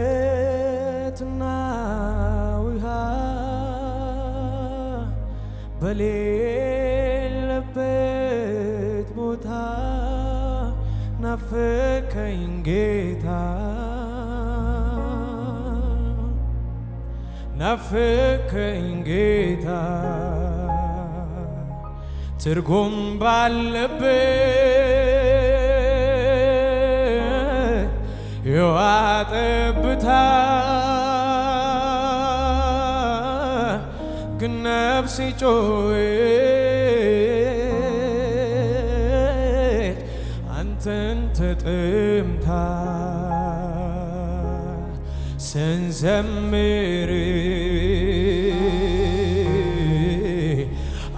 እንጨትና ውሃ በሌለበት ቦታ ናፈቀኝ ጌታ ናፈቀኝ ጌታ ትርጉም ባለበት የውሃ ጠብታ ግን ነፍሴ ጮኸች አንተን ተጠምታ ስንዘምር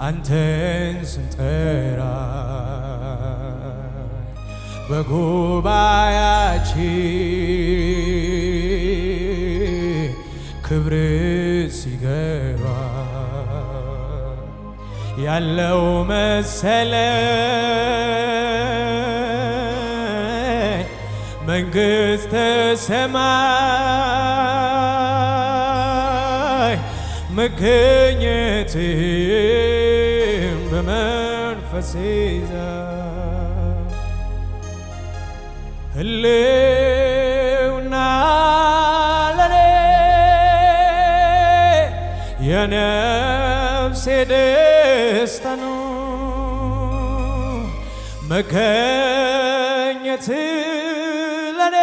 አንተን ስንጠራ በጉባኤያችን ክብር ሲገባ ያለው መሰለኝ መንግሥተ ሰማይ መገኘትም በመንፈሴ ህልውና ለኔ የነፍሴ ደስታ ነው መገኘት ለኔ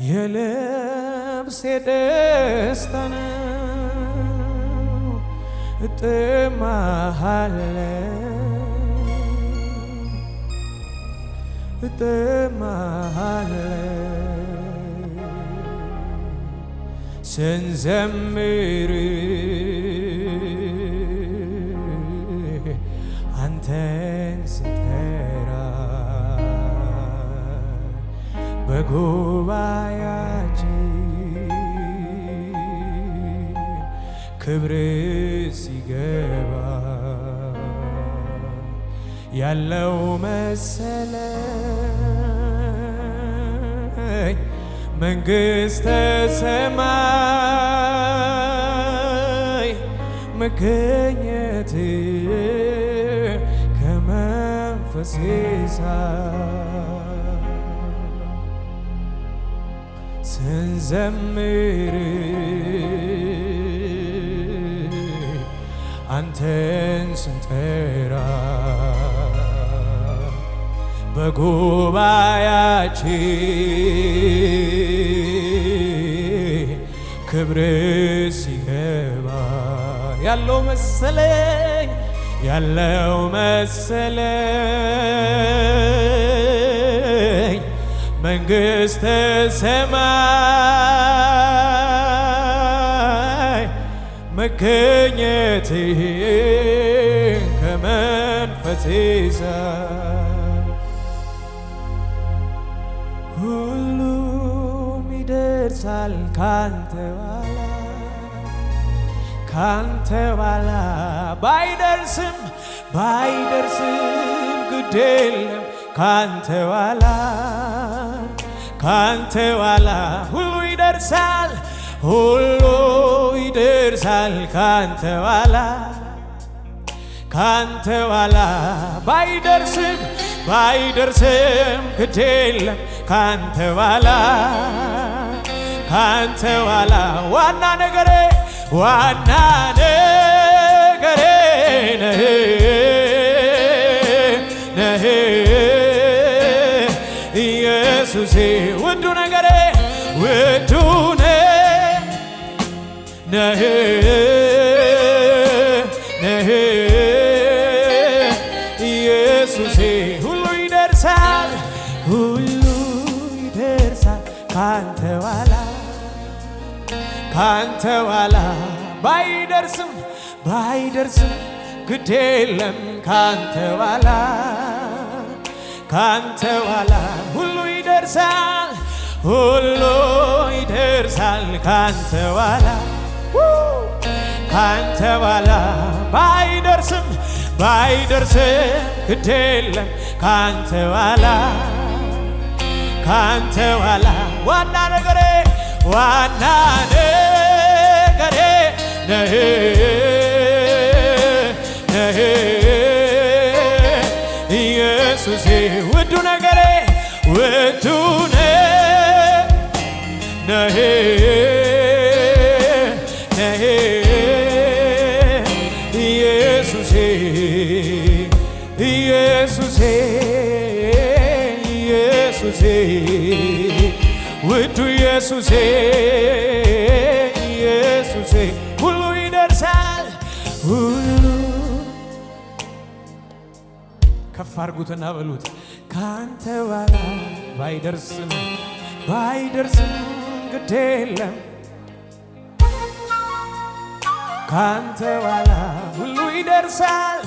የነፍሴ ደስታ ነው እጥማሃለሁ ስንዘምር አንተን ስንጠራ በጉባኤያችን ክብር ሲገባ ያለው መሰለኝ መንግሥተ ሰማይ መገኘት ከመንፈሴ ስንዘምር አንተን ስንጠራ በጉባኤያችን ክብር ሲገባ ያለው መሰለኝ መንግሥተ ሰማይ መገኘት ከመንፈሴ ሁሉም ይደርሳል ካንተ በኋላ ባይደርስም ግድ የለም ካንተ በኋላ ሁሉ ይደርሳል ካንተ በኋላ ባይደርስም ግድ የለም ካንተ በኋላ ዋና ነገሬ ነህ ኢየሱሴ ውዱ ነገሬ ነህ ኢየሱሴ ሁሉ ይደርሳል ካንተ በኋላ ባይደርስም ግድ የለም ካንተ በኋላ ሁሉ ይደርሳል ይደርሳል ካንተ ኋላ ካንተ ኋላ ባይደርስም ግድ የለም ካንተ ኋላ ዋና ነገሬ ነህ ኢየሱሴ ውዱ ነገሬ ነህ ኢየሱሴ ውዱ ኢየሱሴ ሁሉ ይደርሳል ሁሉ ከፍ አድርጉትና በሉት ካንተ ኋላ ባይደርስም ግድ የለም ካንተ ኋላ ሁሉ ይደርሳል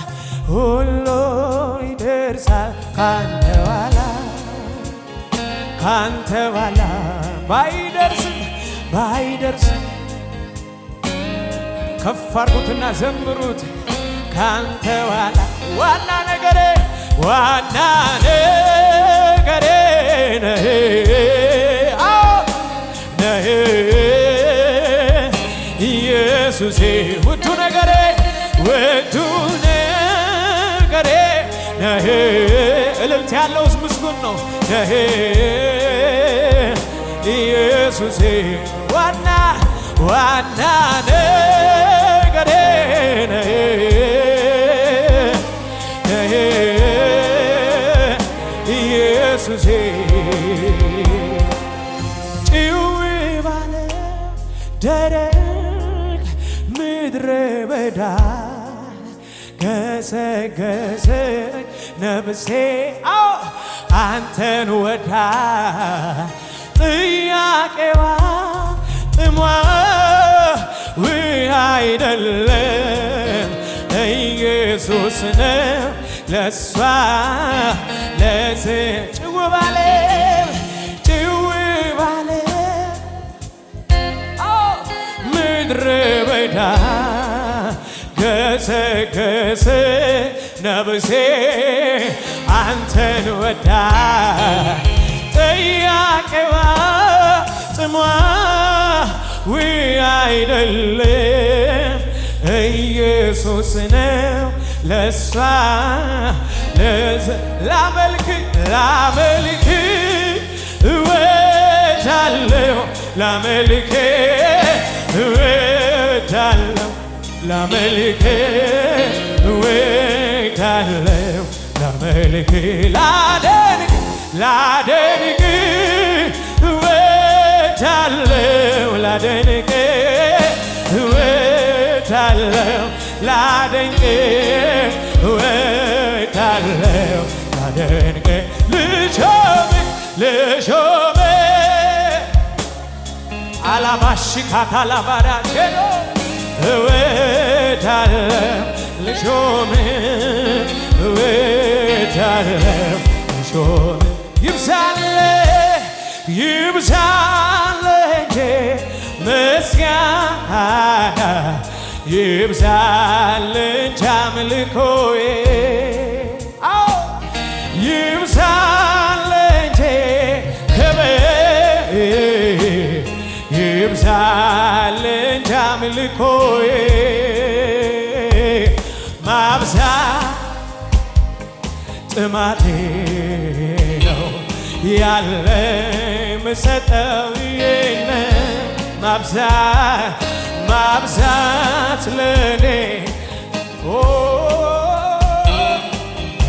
ካንተ ኋላ ባይደርስም ከፍ አድርጉትና ዘምሩት ካንተ ኋላ ዋና ነገሬ ነህ ኢየሱሴ ውዱ ነገሬ ነህ እልልት ያለው ምስጉን ነው ነህ ኢየሱሴ ዋና ነገሬ ነህ ኢየሱሴ ጭው ባለ ደረቅ ምድረ በዳ ገሰገሰች ነፍሴ አንተን ወዳ ጥያቄዋ ጥሟ አይደለም ኢየሱስ ነው ለሷ ጭው ባለ ምድረ በዳ ገሰገሰ ነፍሴ አንተን ወዳ ጥያቄዋ ጥሟ አይደለም ኢየሱስ ነው ለሷ ላመልክ እወዳለሁ ላመልክ እወዳለሁ ላመልክ እወዳለሁ ላመልክ ላደንቅ እወዳለሁ ላደንቅ እወዳለሁ ላደንቅ እወዳለሁ ላደንቅ ልሾም አላባሽካት አላባራቴኖ እወዳለሁ ልሾም እወዳለሁ ልሾም ይብዛል እንጂ ምስጋና ይብዛል እንጂ አምልኮዬ ይብዛል እንጂ ክብር ይብዛል እንጂ አምልኮዬ ማብዛት ጥማቴ ነው ያለ ምሰጠው የነ ማብዛት ለኔ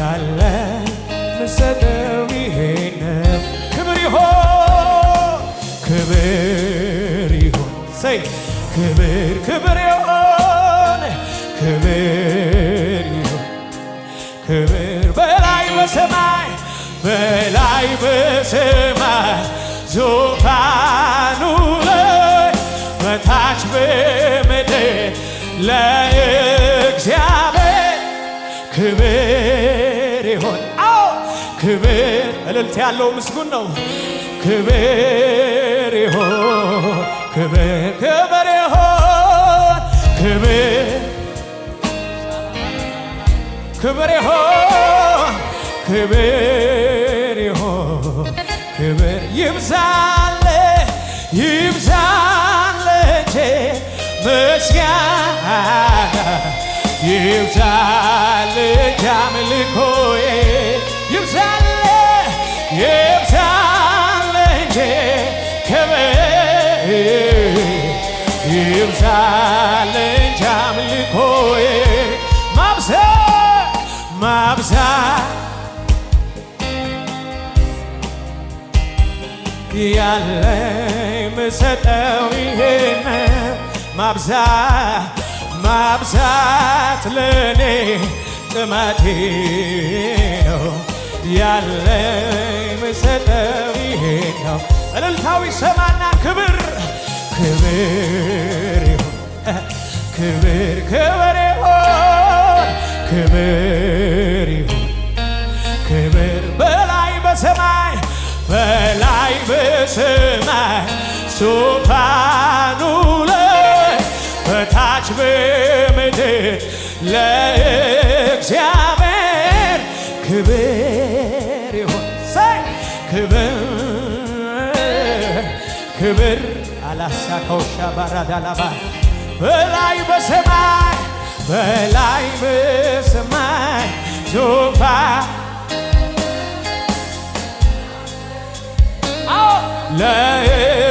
ያለ ምሰጠው ይሄነ ክብር ይሆን ሰይ ክብር ይሆን ክብር በላይ በሰማይ ዙፋኑ ላይ በታች በምድር ለእግዚአብሔር ክብር ይሆን ክብር እልልት ያለው ምስጉን ነው ክብር ይሆን ክብር ክብር ይሁን ክብር ክብር ይሁን ክብር ይሁን ክብር ይብዛል ይብዛል ምስጋና ይብዛል አምልኮዬ ይብዛል ይብዛል ክብር ይብዛል አምልኮዬ ማብዛት ማብዛት ያለኝ ምሰጠው ይሄን ማብዛት ማብዛት ለኔ ጥማቴ ነው ያለኝ ምሰጠው ይሄን ነው። እልልታዊ ሰማና ክብር ክብር ይሁን ክብር ክብር ይሁን ክብር ይሁን ክብር በላይ በሰማይ በላይ በሰማይ ዙፋኑ ላይ በታች በምድር ለእግዚአብሔር ክብር ይሁን ክብር ክብር አላሳካውሻ ባራዳላባ በላይ በሰማይ በላይ በሰማይ ዙፋን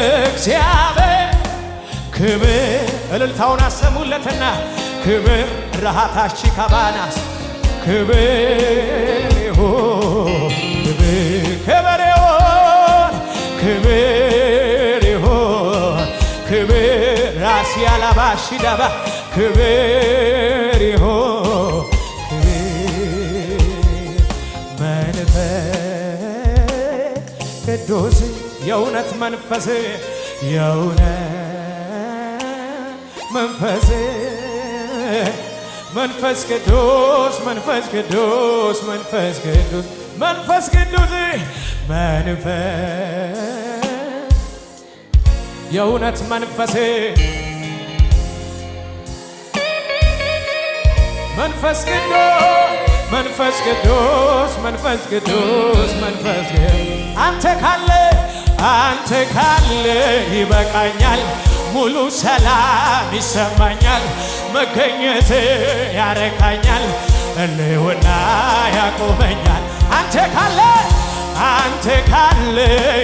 ለእግዚአብሔር ክብር እልልታውን አሰሙለትና ክብር ረሃታሺ ካባናስ ክብር ይሁን ክብር ይሁን ክብር ይሁን ክብር ራስ ያላባሺ ዳባ ክብር ይሁን መንፈስ ቅዱስ የእውነት መንፈስ የእውነት መንፈስ መንፈስ ቅዱስ መንፈስ ቅዱስ መንፈስ ቅዱስ መንፈስ ቅዱስ መንፈስ የእውነት መንፈስ መንፈስ ቅዱስ መንፈስ ቅዱስ መንፈስ ቅዱስ መንፈስ ቅዱስ አንተ ካለ ይበቃኛል ሙሉ ሰላም ይሰማኛል መገኘት ያረካኛል ሕልውና ያቆመኛል አንተ ካለ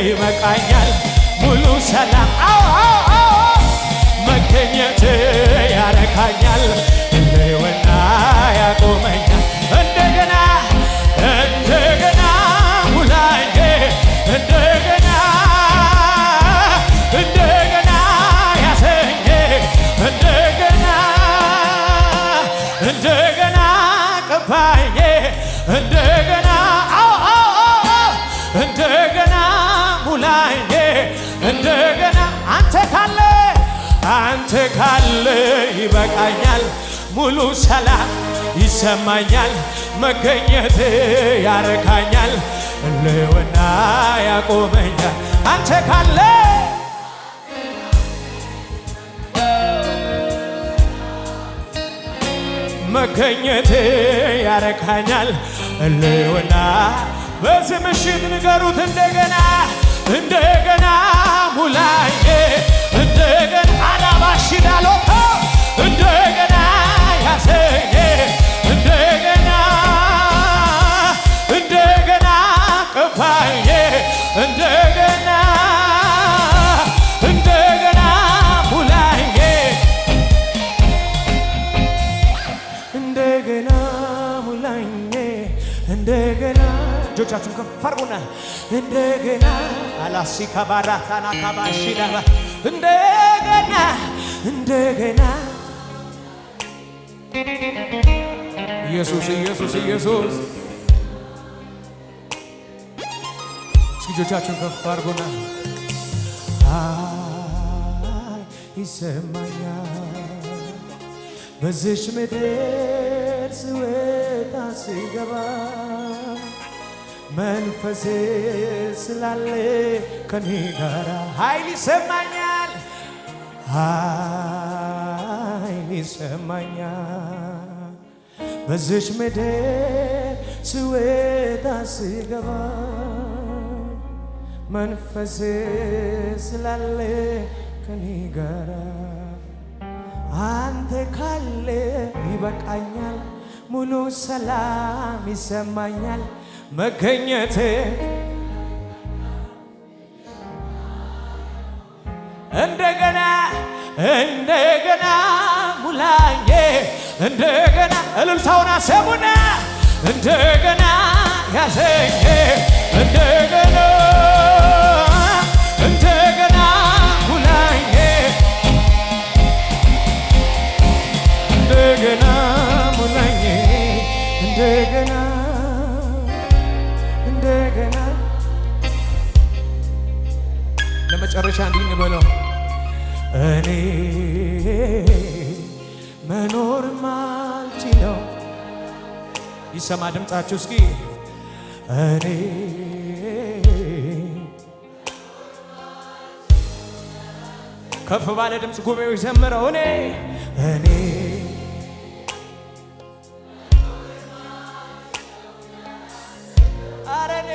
ይበቃኛል ሙሉ ሰላም መገኘት ያረካኛል ሕልውና ያቆመኛል እንደገና እንደገና ሙላዬ እንደገና እንደገና ያሰኘ እንደገና እንደገና ቀባዬ እንደገና እንደገና ሙላዬ እንደገና አንተ ካለ ይበቃኛል ሙሉ ሰላም ይሰማኛል መገኘት ያረካኛል ሕልውና ያቆመኛል አንተ ካለ መገኘት ያረካኛል ሕልውና በዚህ ምሽት ንገሩት እንደገና እንደገና ሙላዬ እንደገና አላባሽዳሎ እንደገና ያሰኘ እንደገና እንደገና ቀባዬ እንደገና እንደገና ሙላዬ እንደገና ሙላዬ እንደገና እጆቻችሁን ከፍ አድርጉና እንደገና አላሲካ ባራታና ካባሽዳ እንደገና እንደገና ኢየሱስ ኢየሱስ ኢየሱስ እጆቻችሁን ከፍ አድርጉና ይሰማኛል በዚች ምድር ስወጣ ስገባ መንፈስ ስላለ ከኔ ጋር ኃይል ይሰማኛል ኃይል ይሰማኛል በዚች ምድር ስወጣ ስገባ መንፈስ ስላለ ከኔ ጋራ አንተ ካለ ይበቃኛል ሙሉ ሰላም ይሰማኛል መገኘት እንደገና እንደገና ሙላዬ እንደገና እልልታውን አሰሙና እንደገና ያዘኝ እንደገና እንደገና ሙላዬ እንደገና ሙላዬ እንደገና እንደገና ለመጨረሻ እንዲህ እንበለው እኔ መኖር ማልችለው ይሰማ ድምፃችሁ እስኪ እኔ ከፍ ባለ ድምፅ ጉባኤው ይዘምረው እኔ አረኔ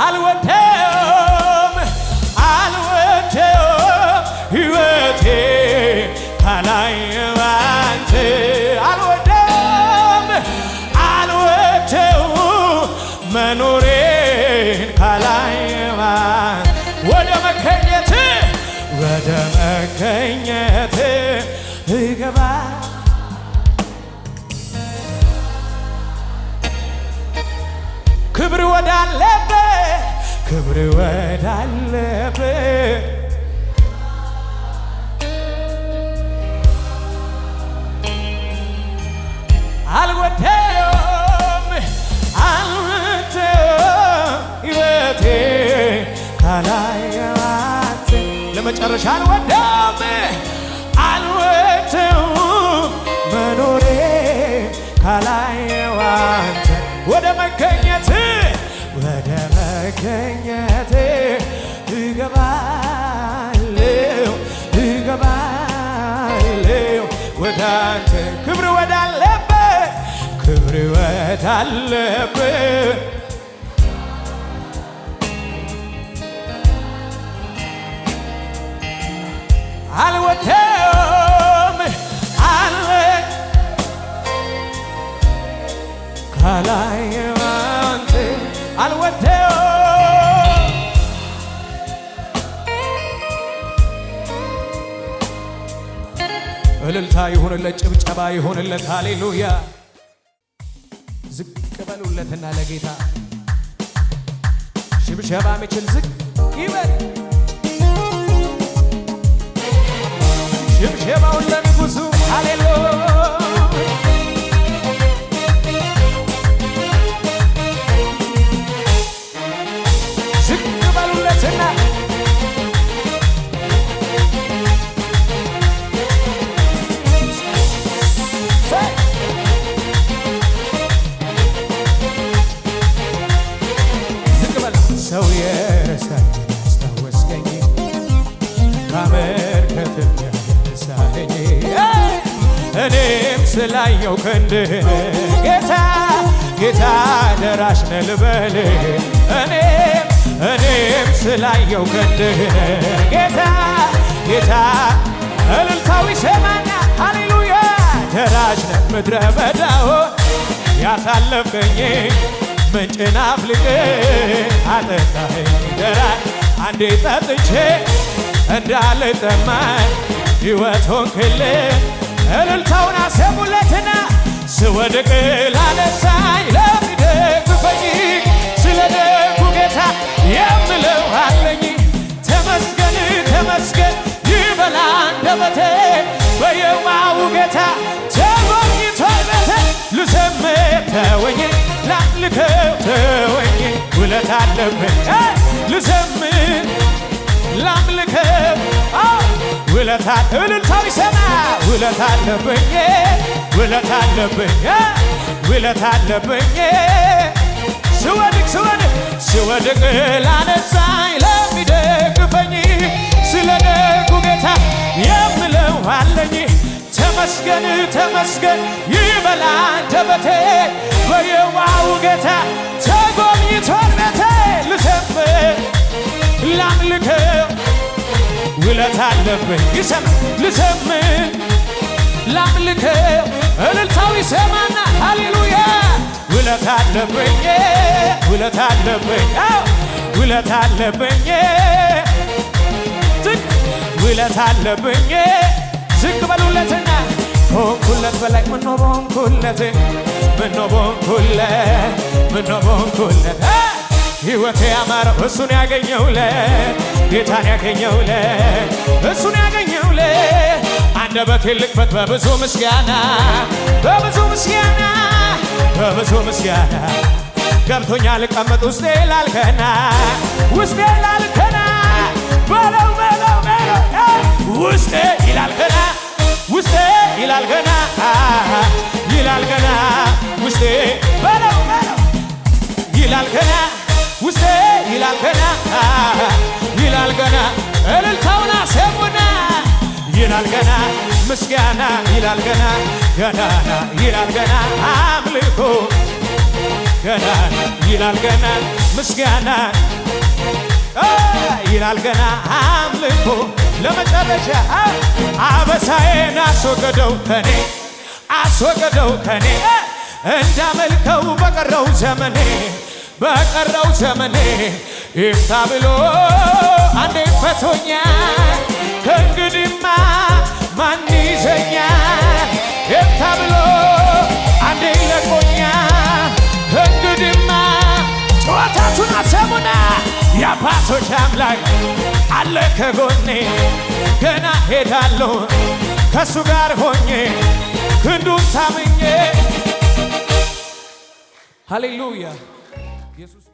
አልወደውም ሕይወቴ ካላይ ባንተ አልወደውም መኖሬን ካላይ ወደ መገኘት እገባ ክብር ወዳለበት አልወደውም ሕይወቴ ካላይ ባንተ ለመጨረሻ አልወደውም መኖሬ ካላይ ባንተ ወደ መገኘት እገባለሁ ወደ አንተ ክብር ወዳለበት አልወደውም ካላይ ባንተ አልወደውም እልልታ ይሁንለት ጭብጨባ ይሁንለት ሃሌሉያ ዝቅ በሉለትና ለጌታ ሽብሸባ የሚችል ዝቅ ይበል ሽብሸባውን ለንጉሡ ሃሌሉያ ሰው የረሳኝ ያስታወስከኝ ካመርከትም ያነሳኸኝ እኔም ስላየው ክንድህን ጌታ ደራሽ ነህ ልበልህ እኔም ስላየው ክንድህን ጌታ እልልታው ይሰማና ሃሌሉያ ደራሽ ነህ ምድረ በዳው ያሳለፍከኝ ምንጭን አፍልቄ አጠጣኸኝ ደራሽ አንዴ ጠጥቼ እንዳልጠማኝ ሕይወት ሆንክልኝ እልልታውን አሰሙለትና ስወድቅ ላነሳኝ ለሚደግፈኝ ስለ ደጉ ጌታ የምለው አለኝ ተመስገን ይበል አንደበቴ በየዋሁ ጌታ ተጎብኝቷል ቤቴ ልዘምር ተወኝ ላምልከው ተወኝ ውለታ አለብኝ ልዘምር ላምልከው ውለታ እልልታው ይሰማ ውለታ አለብኝ ስወድቅ ላነሳኝ ለሚደግፈኝ ስለ ደጉ ጌታ የምለው አለኝ። ተመስገን ተመስገን ይበል አንደበቴ በየዋሁ ጌታ ተጎብኝቷል ቤቴ። ልዘምር ላምልከው ውለታ አለብኝ ይሰማ ልዘምር ላምልከው እልልታው ይሰማና ሃሌሉያ ውለታ አለብኝ ውለታ አለብኝ ውለታ አለብኝ ዝቅ ውለታ አለብኝ ዝቅ በሉለትና ሆንኩለት በላይ ምነው በሆንኩለት ምነው በሆንኩለት ምነው በሆንኩለት ሕይወቴ ያማረው እሱን ያገኘውለት ጌታን ያገኘውለት እሱን ያገኘውለት አንደበቴ ልክፈት በብዙ ምስጋና በብዙ ምስጋና በብዙ ምስጋና ገብቶኛል ልቀመጥ ውስጤ ላልከና ውስጤ ላልከና በለው በለው በለው ውስጤ ይላል ገና ውስጤ ይላል ገና ይላል ገና ውስጤ በለው በለው ይላል ገና ውስጤ ይላል ገና ይላል ገና እልልታውና ሰሙና ይላል ገና ምስጋና ይላል ገና ገናና ይላል ገና አምልኮ ገናና ይላል ገና ምስጋና ይላል ገና አምልኮ ለመጨረሻ አበሳዬን አስወገደው ከኔ እንዳመልከው በቀረው ዘመኔ ይፍታ ብሎ አንዴ ፈቶኛል ከእንግዲህማ ማን ይዘኛል ይፍታ ብሎ አንዴ ለቆኛል ከእንግዲህማ ጨዋታቱን አሰሙና የአባቶች አምላክ አለ ከጎኔ ገና ሄዳለሁ ከእሱ ጋር ሆኜ ክንዱን ታምኜ ሃሌሉያ ኢየሱስ